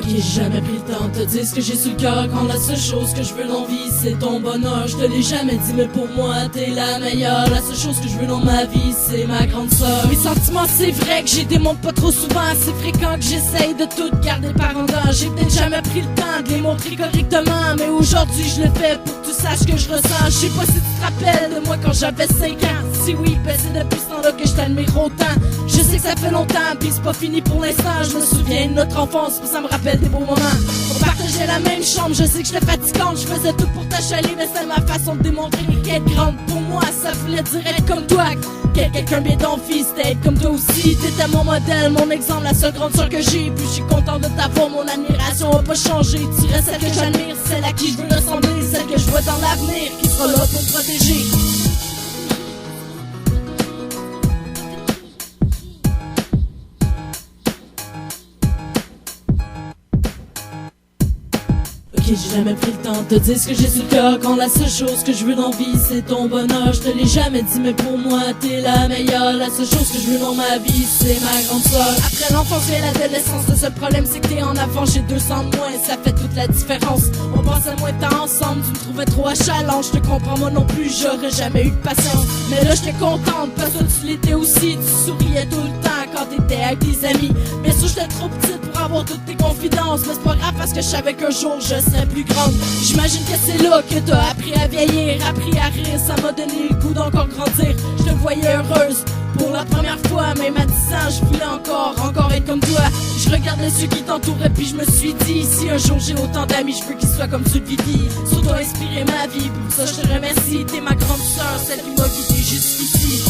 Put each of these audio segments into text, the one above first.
J'ai jamais pris le temps de te dire ce que j'ai sur le cœur. Quand la seule chose que je veux dans la vie c'est ton bonheur. Je te l'ai jamais dit mais pour moi t'es la meilleure. La seule chose que je veux dans ma vie c'est ma grande sœur. Mes sentiments c'est vrai que j'ai des mondes pas trop souvent. C'est fréquent que j'essaye de tout garder par en dedans. J'ai peut-être jamais pris le temps de les montrer correctement, mais aujourd'hui je le fais pour que tu saches que je ressens. Je sais pas si tu te rappelles de moi quand j'avais 5 ans. Si oui, ben c'est depuis ce temps-là que je t'admire autant. Je sais que ça fait longtemps pis c'est pas fini pour l'instant. Je me souviens de notre enfance pis ça me rappelle des beaux moments. On partageait la même chambre, je sais que j'étais fatigante. Je faisais tout pour t'achaler, mais c'est ma façon de démontrer qu'être grande pour moi ça voulait dire être comme toi. Quelqu'un bien ton fils, t'es être comme toi aussi. T'étais mon modèle, mon exemple, la seule grande soeur que j'ai. Puis je suis content de t'avoir, mon admiration a pas changé. Tu restes celle que j'admire, celle à qui je veux ressembler, celle que je vois dans l'avenir, qui sera là pour me protéger. J'ai jamais pris le temps de te dire ce que j'ai sur le cœur. Quand la seule chose que je veux dans la vie c'est ton bonheur. Je te l'ai jamais dit mais pour moi t'es la meilleure. La seule chose que je veux dans ma vie c'est ma grande soeur. Après l'enfance vient l'adolescence. Le seul problème c'est que t'es en avant, j'ai 200 de moins. Ça fait toute la différence. On passait moins de temps ensemble. Tu me trouvais trop achalant. Je te comprends moi non plus, j'aurais jamais eu de patience. Mais là j'étais contente parce que tu l'étais aussi. Tu souriais tout le temps quand t'étais avec tes amis. Bien sûr j'étais trop petite pour avoir toutes tes confidences, mais c'est pas grave parce que je savais qu'un jour je serais plus grande. J'imagine que c'est là que t'as appris à vieillir, appris à rire, ça m'a donné le goût d'encore grandir. Je te voyais heureuse pour la première fois, même à 10 ans je voulais encore être comme toi. Je regardais ceux qui t'entouraient puis je me suis dit, si un jour j'ai autant d'amis, je veux qu'ils soient comme ceux de Vivi. Sur toi inspiré ma vie, pour ça je te remercie. T'es ma grande sœur, celle qui m'a guidé jusqu'ici.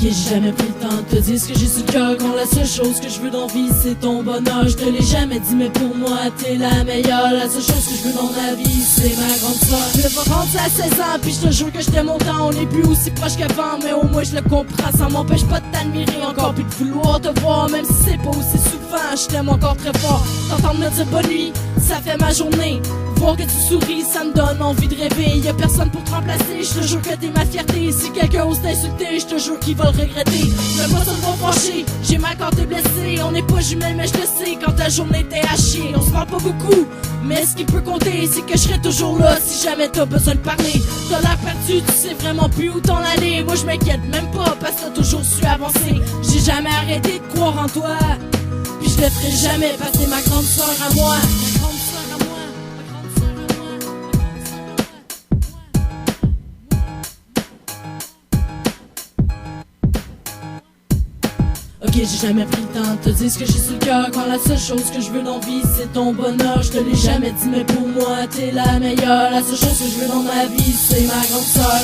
J'ai jamais pris le temps de te dire ce que j'ai sur le cœur. Quand la seule chose que je veux dans la vie c'est ton bonheur. Je te l'ai jamais dit mais pour moi t'es la meilleure. La seule chose que je veux dans ma vie c'est ma grande soeur. Je vais rentrer à 16 ans puis je te jure que je t'aime autant. On n'est plus aussi proche qu'avant mais au moins je le comprends. Ça m'empêche pas de t'admirer encore puis de vouloir te voir. Même si c'est pas aussi souvent, je t'aime encore très fort. T'entendre me dire bonne nuit, ça fait ma journée. Voir que tu souris, ça me donne envie de rêver. Y'a personne pour te remplacer, je te jure que t'es ma fierté. Si quelqu'un ose t'insulter, je te jure qu'il va le regretter. Je veux pas te voir fâcher, j'ai mal quand t'es blessé. On n'est pas jumelles mais je le sais, quand ta journée t'es hachée. On se parle pas beaucoup, mais ce qui peut compter c'est que je serai toujours là si jamais t'as besoin de parler. T'as l'air perdu, tu sais vraiment plus où t'en aller. Moi je m'inquiète même pas parce que t'as toujours su avancer. J'ai jamais arrêté de croire en toi, puis je le ferai jamais parce que t'es ma grande sœur à moi. J'ai jamais pris le temps de te dire ce que j'ai sur le cœur. Quand la seule chose que je veux dans la vie c'est ton bonheur. Je te l'ai jamais dit mais pour moi t'es la meilleure. La seule chose que je veux dans ma vie c'est ma grande sœur.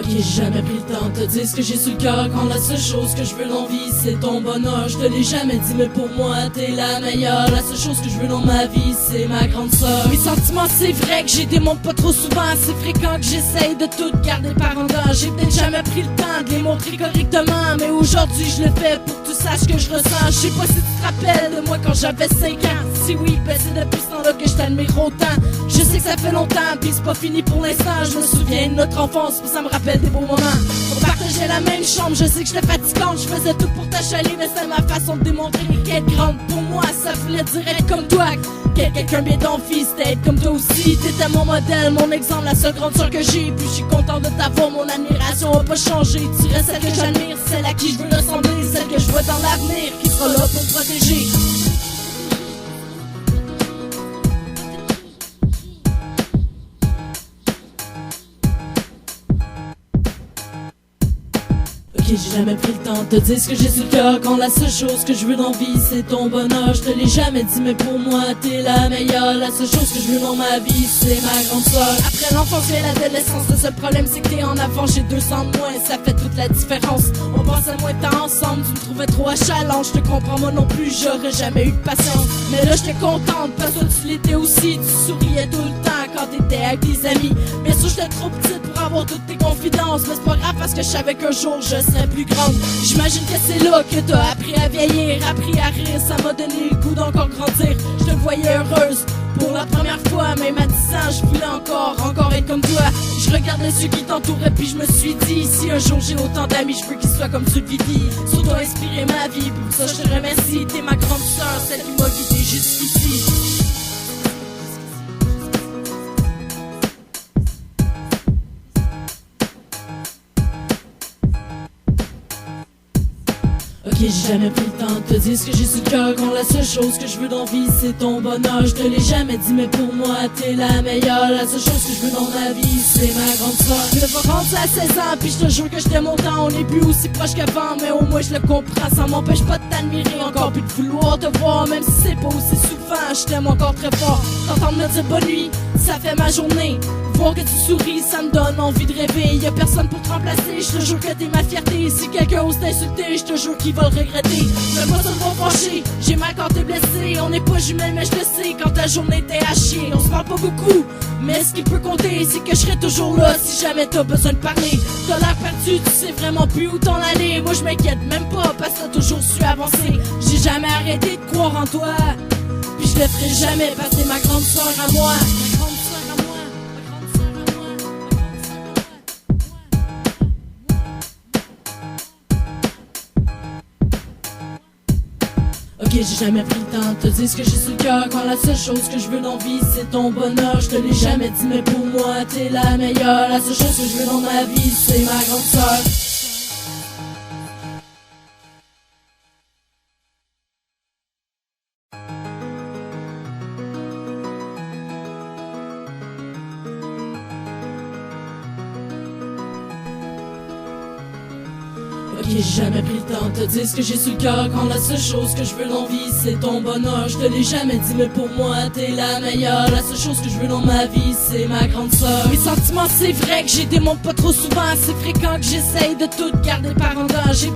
J'ai jamais pris le temps de te dire ce que j'ai sur le cœur. Quand la seule chose que je veux dans la vie c'est ton bonheur. Je te l'ai jamais dit mais pour moi t'es la meilleure. La seule chose que je veux dans ma vie c'est ma grande sœur. Mes sentiments c'est vrai que j'ai des mondes pas trop souvent. C'est fréquent que j'essaye de tout garder par en dedans. J'ai peut-être jamais pris le temps de les montrer correctement, mais aujourd'hui je le fais pour que tu saches que je ressens. Je sais pas si tu te rappelles de moi quand j'avais 5 ans. Si oui, ben c'est depuis ce temps-là que je t'admire autant. Je sais que ça fait longtemps pis c'est pas fini pour l'instant. Je me souviens de notre enfance pis ça me rappelle des beaux moments. On partageait la même chambre, je sais que j'étais fatigante. Je faisais tout pour t'achaler, mais c'est ma façon de démontrer qu'être grande pour moi ça voulait dire être comme toi. Quelqu'un bien ton fils, t'es être comme toi aussi. T'étais mon modèle, mon exemple, la seule grande soeur que j'ai. Puis je suis content de t'avoir, mon admiration a pas changé. Tu restes celle que j'admire, celle à qui je veux ressembler, celle que je vois dans l'avenir, qui sera là pour me protéger. J'ai jamais pris le temps de te dire ce que j'ai sur le cœur. Quand la seule chose que je veux dans la vie c'est ton bonheur. Je te l'ai jamais dit mais pour moi t'es la meilleure. La seule chose que je veux dans ma vie c'est ma grande soeur. Après l'enfance vient l'adolescence. Le seul problème c'est que t'es en avant, j'ai 200 de moins. Ça fait toute la différence. On passait moins de temps ensemble. Tu me trouvais trop achalant. Je te comprends moi non plus, j'aurais jamais eu de patience. Mais là j'étais contente parce que tu l'étais aussi. Tu souriais tout le temps quand t'étais avec tes amis. Bien sûr j'étais trop petite pour avoir toutes tes confidences, mais c'est pas grave parce que je savais qu'un jour je serais plus grande. J'imagine que c'est là que t'as appris à vieillir, appris à rire, ça m'a donné le goût d'encore grandir. Je te voyais heureuse pour la première fois, même à 10 ans je voulais encore être comme toi. Je regardais ceux qui t'entouraient puis je me suis dit, si un jour j'ai autant d'amis, je veux qu'ils soient comme ceux de Vivi. Sur toi inspiré ma vie, pour ça je te remercie. T'es ma grande sœur, celle qui m'a guidé jusqu'ici. Ok, j'ai jamais pris le temps de te dire ce que j'ai sous le cœur, quand la seule chose que je veux dans la vie c'est ton bonheur. Je te l'ai jamais dit mais pour moi t'es la meilleure. La seule chose que je veux dans ma vie c'est ma grande soeur. Je vais rendre à 16 ans puis je te jure que je t'aime autant. On n'est plus aussi proche qu'avant mais au moins je le comprends. Ça m'empêche pas de t'admirer encore puis de vouloir te voir. Même si c'est pas aussi souvent, je t'aime encore très fort. T'entendre me dire bonne nuit, ça fait ma journée. Voir que tu souris, ça me donne envie de rêver. Y'a personne pour te remplacer, je te jure que t'es ma fierté. Si quelqu'un ose t'insulter, je te jure qu'il va le regretter. Fais pas ça de mon fâché, j'ai mal quand t'es blessé. On n'est pas jumelles mais je le sais, quand ta journée t'es à chier. On se parle pas beaucoup, mais ce qui peut compter c'est que je serai toujours là si jamais t'as besoin de parler. T'as l'air perdu, tu sais vraiment plus où t'en aller. Moi je m'inquiète même pas parce que t'as toujours su avancer. J'ai jamais arrêté de croire en toi, puis je le ferai jamais parce que t'es ma grande soeur à moi. Ok, j'ai jamais pris le temps de te dire ce que j'ai sous le cœur, quand la seule chose que je veux dans la vie c'est ton bonheur. Je te l'ai jamais dit mais pour moi t'es la meilleure. La seule chose que je veux dans ma vie c'est ma grande sœur. Ok, j'ai jamais pris le temps de te dire ce que j'ai sous le cœur, quand la seule chose que je veux dans la vie c'est ton bonheur. Je te l'ai jamais dit mais pour moi t'es la meilleure. La seule chose que je veux dans ma vie c'est ma grande sœur. Mes sentiments c'est vrai que j'ai des mots pas trop souvent, c'est fréquent que j'essaye de tout garder par en danger.